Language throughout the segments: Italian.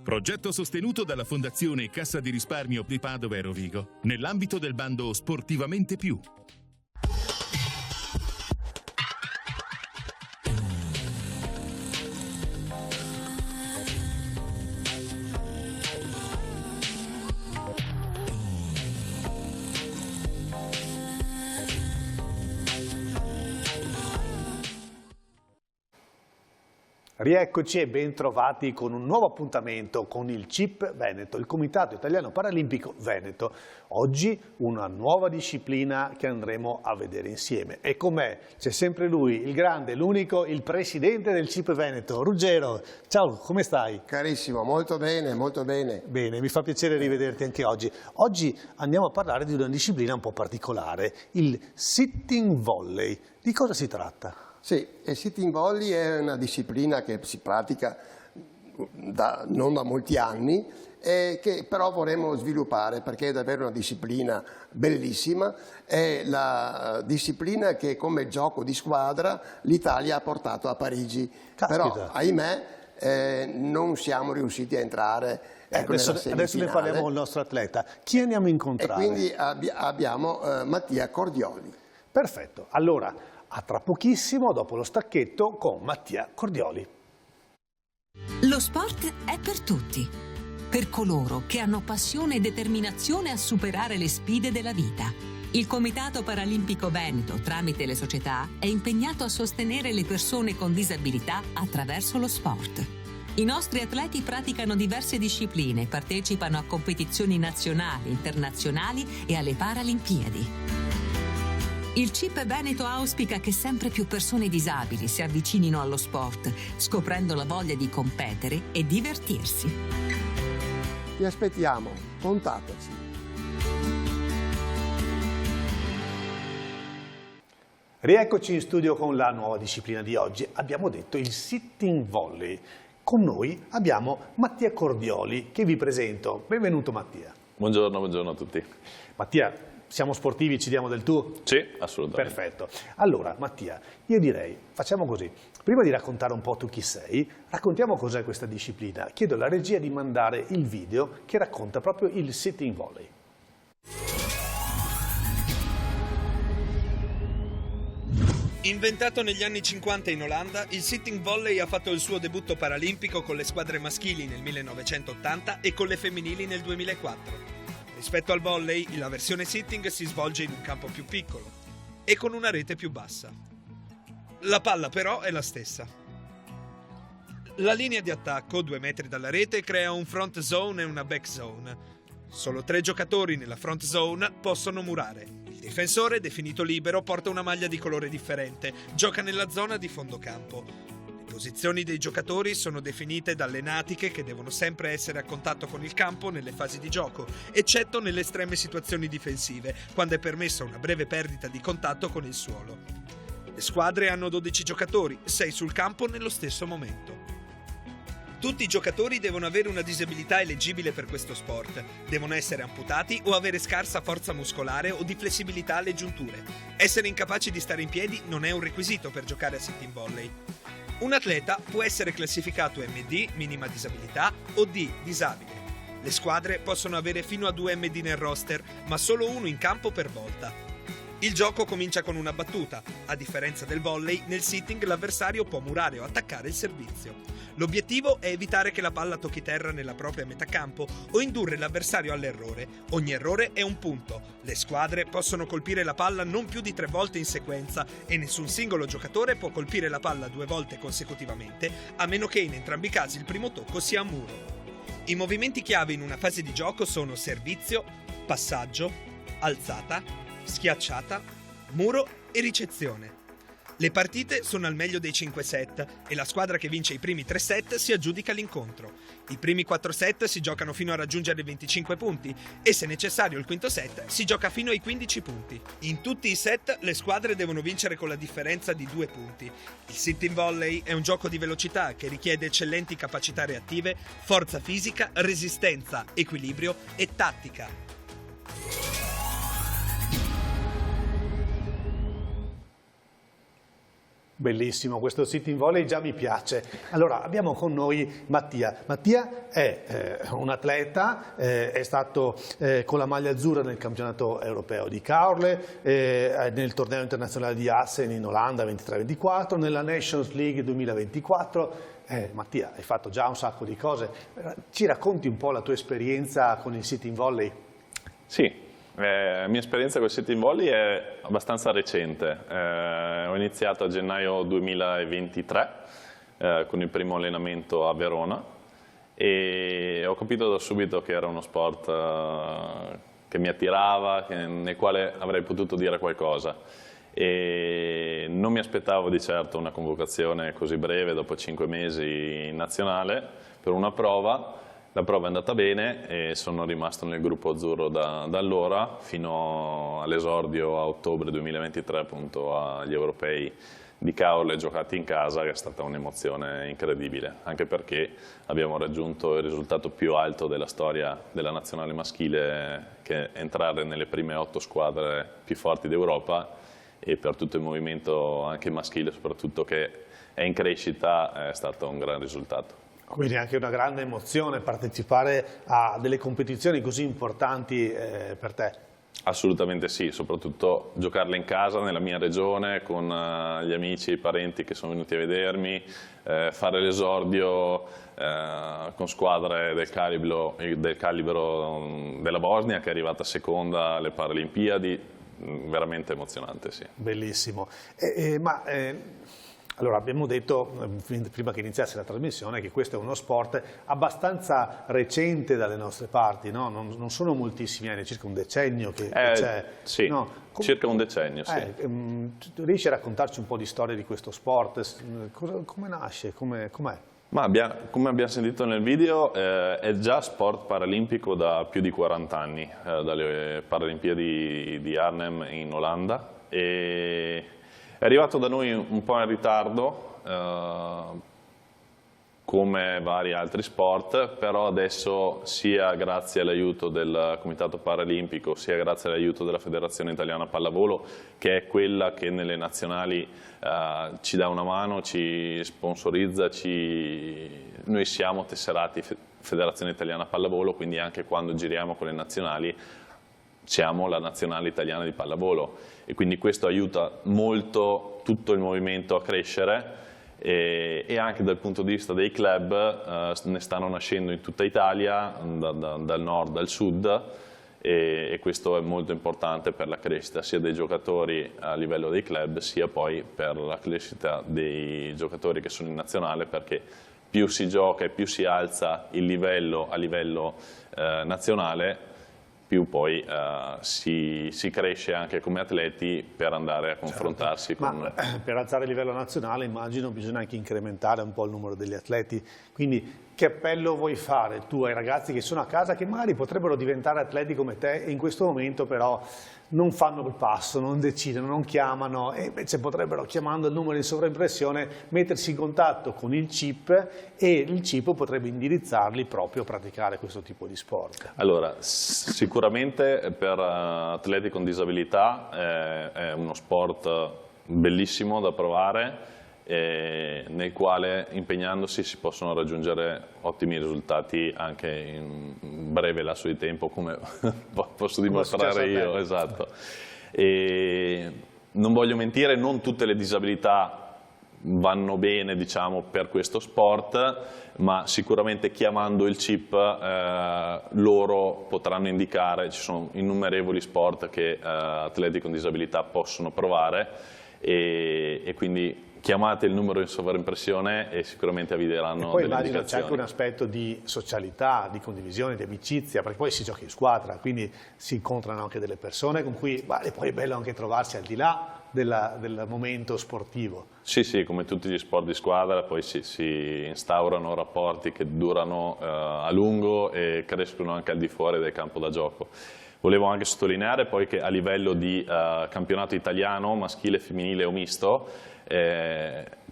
Progetto sostenuto dalla Fondazione Cassa di Risparmio di Padova e Rovigo, nell'ambito del bando Sportivamente Più. Rieccoci e ben trovati con un nuovo appuntamento con il CIP Veneto, il Comitato Italiano Paralimpico Veneto. Oggi una nuova disciplina che andremo a vedere insieme. E con me c'è sempre lui, il grande, l'unico, il presidente del CIP Veneto, Ruggero. Ciao, come stai? Carissimo, molto bene, molto bene. Bene, mi fa piacere rivederti anche oggi. Oggi andiamo a parlare di una disciplina un po' particolare, il sitting volley. Di cosa si tratta? Sì, il sitting volley è una disciplina che si pratica non da molti anni e che però vorremmo sviluppare perché è davvero una disciplina bellissima. È la disciplina che come gioco di squadra l'Italia ha portato a Parigi. Caspita. Però, ahimè, non siamo riusciti a entrare. Adesso ne parliamo con il nostro atleta. Chi andiamo a incontrare? E quindi abbiamo Mattia Cordioli. Perfetto, allora a tra pochissimo dopo lo stacchetto con Mattia Cordioli. Lo sport è per tutti, per coloro che hanno passione e determinazione a superare le sfide della vita. Il Comitato Paralimpico Veneto, tramite le società, è impegnato a sostenere le persone con disabilità attraverso lo sport. I nostri atleti praticano diverse discipline, partecipano a competizioni nazionali, internazionali e alle Paralimpiadi. Il CIP Veneto auspica che sempre più persone disabili si avvicinino allo sport, scoprendo la voglia di competere e divertirsi. Ti aspettiamo, contattaci. Rieccoci in studio con la nuova disciplina di oggi. Abbiamo detto il sitting volley. Con noi abbiamo Mattia Cordioli, che vi presento. Benvenuto Mattia. Buongiorno a tutti. Mattia, siamo sportivi, ci diamo del tu? Sì, assolutamente. Perfetto. Allora, Mattia, io direi, facciamo così. Prima di raccontare un po' tu chi sei, raccontiamo cos'è questa disciplina. Chiedo alla regia di mandare il video che racconta proprio il sitting volley. Inventato negli anni 50 in Olanda, il sitting volley ha fatto il suo debutto paralimpico con le squadre maschili nel 1980 e con le femminili nel 2004. Rispetto al volley, la versione sitting si svolge in un campo più piccolo e con una rete più bassa. La palla però è la stessa. La linea di attacco, 2 metri dalla rete, crea un front zone e una back zone. Solo 3 giocatori nella front zone possono murare. Il difensore, definito libero, porta una maglia di colore differente, gioca nella zona di fondo campo. Le posizioni dei giocatori sono definite dalle natiche che devono sempre essere a contatto con il campo nelle fasi di gioco, eccetto nelle estreme situazioni difensive, quando è permessa una breve perdita di contatto con il suolo. Le squadre hanno 12 giocatori, 6 sul campo nello stesso momento. Tutti i giocatori devono avere una disabilità eleggibile per questo sport, devono essere amputati o avere scarsa forza muscolare o di flessibilità alle giunture. Essere incapaci di stare in piedi non è un requisito per giocare a sitting volley. Un atleta può essere classificato MD, minima disabilità, o D, disabile. Le squadre possono avere fino a 2 MD nel roster, ma solo uno in campo per volta. Il gioco comincia con una battuta. A differenza del volley, nel sitting l'avversario può murare o attaccare il servizio. L'obiettivo è evitare che la palla tocchi terra nella propria metà campo o indurre l'avversario all'errore. Ogni errore è un punto. Le squadre possono colpire la palla non più di 3 volte in sequenza e nessun singolo giocatore può colpire la palla 2 volte consecutivamente, a meno che in entrambi i casi il primo tocco sia a muro. I movimenti chiave in una fase di gioco sono servizio, passaggio, alzata, schiacciata, muro e ricezione. Le partite sono al meglio dei 5 set e la squadra che vince i primi 3 set si aggiudica l'incontro. I primi 4 set si giocano fino a raggiungere i 25 punti e, se necessario, il quinto set si gioca fino ai 15 punti. In tutti i set le squadre devono vincere con la differenza di 2 punti. Il sitting volley è un gioco di velocità che richiede eccellenti capacità reattive, forza fisica, resistenza, equilibrio e tattica. Bellissimo, questo sitting volley già mi piace. Allora, abbiamo con noi Mattia. Mattia è un atleta, è stato con la maglia azzurra nel campionato europeo di Caorle, nel torneo internazionale di Assen in Olanda 23-24, nella Nations League 2024. Mattia, hai fatto già un sacco di cose. Ci racconti un po' la tua esperienza con il sitting volley? Sì. La mia esperienza con il sitting volley è abbastanza recente. Ho iniziato a gennaio 2023 con il primo allenamento a Verona e ho capito da subito che era uno sport che mi attirava, nel quale avrei potuto dire qualcosa. E non mi aspettavo di certo una convocazione così breve, dopo 5 mesi in nazionale, per una prova. La prova è andata bene e sono rimasto nel gruppo azzurro da allora fino all'esordio a ottobre 2023 appunto agli europei di Caorle giocati in casa, che è stata un'emozione incredibile, anche perché abbiamo raggiunto il risultato più alto della storia della nazionale maschile, che è entrare nelle prime 8 squadre più forti d'Europa, e per tutto il movimento anche maschile soprattutto, che è in crescita, è stato un gran risultato. Quindi anche una grande emozione partecipare a delle competizioni così importanti per te. Assolutamente sì, soprattutto giocarle in casa, nella mia regione, con gli amici e i parenti che sono venuti a vedermi, fare l'esordio con squadre del calibro della Bosnia, che è arrivata seconda alle Paralimpiadi, veramente emozionante, sì. Bellissimo. Allora, abbiamo detto, prima che iniziasse la trasmissione, che questo è uno sport abbastanza recente dalle nostre parti, no? Non sono moltissimi anni, circa un decennio che c'è. Sì, no? circa un decennio, sì. Riesci a raccontarci un po' di storia di questo sport? Come nasce? Com'è? Ma come abbiamo sentito nel video, è già sport paralimpico da più di 40 anni, dalle Paralimpiadi di Arnhem in Olanda. È arrivato da noi un po' in ritardo, come vari altri sport, però adesso, sia grazie all'aiuto del Comitato Paralimpico, sia grazie all'aiuto della Federazione Italiana Pallavolo, che è quella che nelle nazionali ci dà una mano, ci sponsorizza, noi siamo tesserati Federazione Italiana Pallavolo, quindi anche quando giriamo con le nazionali siamo la nazionale italiana di pallavolo, e quindi questo aiuta molto tutto il movimento a crescere, e anche dal punto di vista dei club ne stanno nascendo in tutta Italia, dal nord al sud, e questo è molto importante per la crescita sia dei giocatori a livello dei club, sia poi per la crescita dei giocatori che sono in nazionale, perché più si gioca e più si alza il livello a livello nazionale, più poi si cresce anche come atleti per andare a confrontarsi con... Ma per alzare il livello nazionale immagino bisogna anche incrementare un po' il numero degli atleti, quindi che appello vuoi fare tu ai ragazzi che sono a casa, che magari potrebbero diventare atleti come te e in questo momento però non fanno il passo, non decidono, non chiamano, e invece potrebbero, chiamando il numero in sovraimpressione, mettersi in contatto con il CIP, e il CIP potrebbe indirizzarli proprio a praticare questo tipo di sport? Allora, sicuramente per atleti con disabilità è uno sport bellissimo da provare, nel quale, impegnandosi, si possono raggiungere ottimi risultati anche in un breve lasso di tempo, come posso dimostrare io. Esatto. E non voglio mentire, non tutte le disabilità vanno bene, diciamo, per questo sport, ma sicuramente chiamando il CIP loro potranno indicare. Ci sono innumerevoli sport che atleti con disabilità possono provare, e quindi chiamate il numero in sovraimpressione e sicuramente vi daranno e poi delle immagino indicazioni. C'è anche un aspetto di socialità, di condivisione, di amicizia, perché poi si gioca in squadra, quindi si incontrano anche delle persone con cui, e poi è bello anche trovarsi al di là del momento sportivo. Sì, sì, come tutti gli sport di squadra, poi si instaurano rapporti che durano a lungo e crescono anche al di fuori del campo da gioco. Volevo anche sottolineare poi che a livello di campionato italiano, maschile, femminile o misto,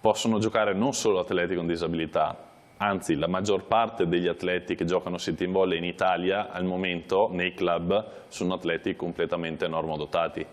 possono giocare non solo atleti con disabilità, anzi la maggior parte degli atleti che giocano sitting volley in Italia al momento nei club sono atleti completamente normodotati.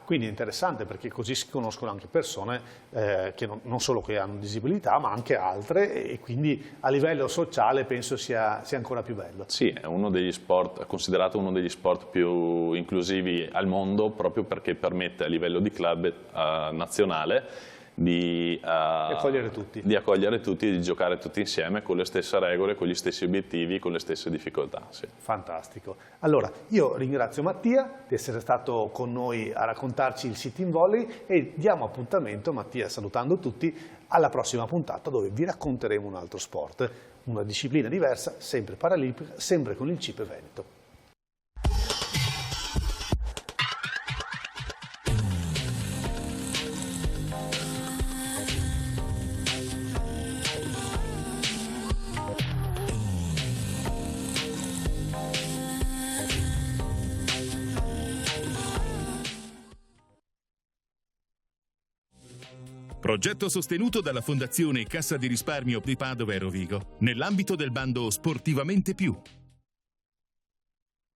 Quindi è interessante, perché così si conoscono anche persone che non solo che hanno disabilità, ma anche altre, e quindi a livello sociale penso sia ancora più bello. Sì, è uno degli sport, è considerato uno degli sport più inclusivi al mondo, proprio perché permette a livello di club nazionale di accogliere tutti, di giocare tutti insieme con le stesse regole, con gli stessi obiettivi, con le stesse difficoltà. Sì. Fantastico. Allora, io ringrazio Mattia di essere stato con noi a raccontarci il sitting volley e diamo appuntamento, Mattia, salutando tutti, alla prossima puntata, dove vi racconteremo un altro sport, una disciplina diversa, sempre paralimpica, sempre con il CIP Veneto. Progetto sostenuto dalla Fondazione Cassa di Risparmio di Padova e Rovigo, nell'ambito del bando Sportivamente Più.